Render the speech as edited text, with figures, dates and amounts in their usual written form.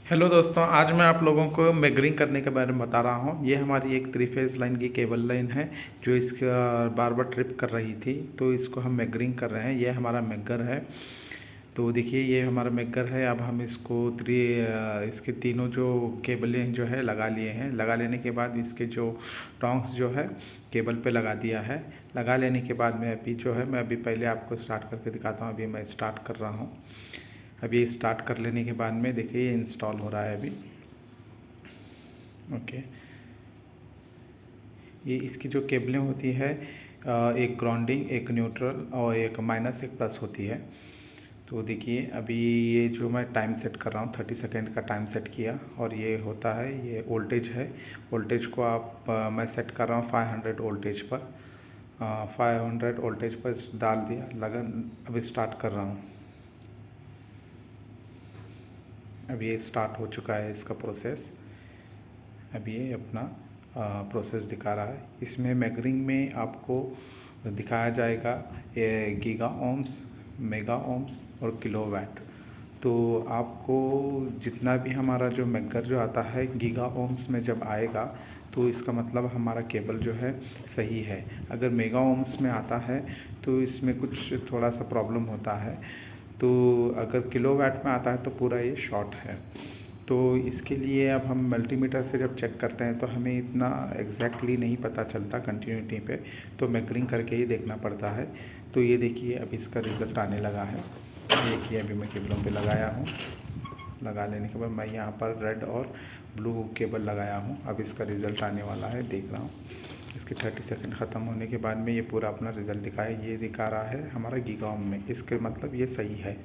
Hello दोस्तों, आज मैं आप लोगों को मेगरिंग करने के बारे में बता रहा हूँ। ये हमारी एक 3 फेज़ लाइन की केबल लाइन है जो इसका बार बार ट्रिप कर रही थी, तो इसको हम मेगरिंग कर रहे हैं। ये हमारा मेगर है। तो देखिए, ये हमारा मेगर है। अब हम इसको इसके तीनों जो केबलें जो है लगा लिए हैं। लगा लेने के बाद इसके जो टोंग्स जो है केबल पे लगा दिया है। लगा लेने के बाद में अभी जो है, मैं अभी पहले आपको स्टार्ट करके दिखाता हूँ। अभी मैं स्टार्ट कर रहा हूँ। अभी स्टार्ट कर लेने के बाद में देखिए ये इंस्टॉल हो रहा है अभी। ओके, ये इसकी जो केबलें होती है, एक ग्राउंडिंग, एक न्यूट्रल और एक माइनस, एक प्लस होती है। तो देखिए, अभी ये जो मैं टाइम सेट कर रहा हूँ, 30 सेकेंड का टाइम सेट किया और ये होता है, ये वोल्टेज है। वोल्टेज को मैं सेट कर रहा हूँ 500 वोल्टेज पर। 500 वोल्टेज पर डाल दिया लगन। अभी स्टार्ट कर रहा हूँ। अब ये स्टार्ट हो चुका है इसका प्रोसेस। अब ये अपना प्रोसेस दिखा रहा है। इसमें मेगरिंग में आपको दिखाया जाएगा ये गीगा ओम्स, मेगा ओम्स और किलोवाट। तो आपको जितना भी हमारा जो मेगर जो आता है गीगा ओम्स में जब आएगा, तो इसका मतलब हमारा केबल जो है सही है। अगर मेगा ओम्स में आता है तो इसमें कुछ थोड़ा सा प्रॉब्लम होता है। तो अगर किलोवाट में आता है तो पूरा ये शॉर्ट है। तो इसके लिए अब हम मल्टीमीटर से जब चेक करते हैं तो हमें इतना एग्जैक्टली नहीं पता चलता कंटिन्यूटी पे, तो मेगरिंग करके ही देखना पड़ता है। तो ये देखिए, अब इसका रिज़ल्ट आने लगा है। देखिए, अभी मैं केबलों पे लगाया हूँ। लगा लेने के बाद मैं यहाँ पर रेड और ब्लू केबल लगाया हूँ। अब इसका रिज़ल्ट आने वाला है, देख रहा हूँ। इसके 30 सेकंड ख़त्म होने के बाद में ये पूरा अपना रिज़ल्ट दिखाया। ये दिखा रहा है हमारा गीगा ओम में, इसके मतलब ये सही है।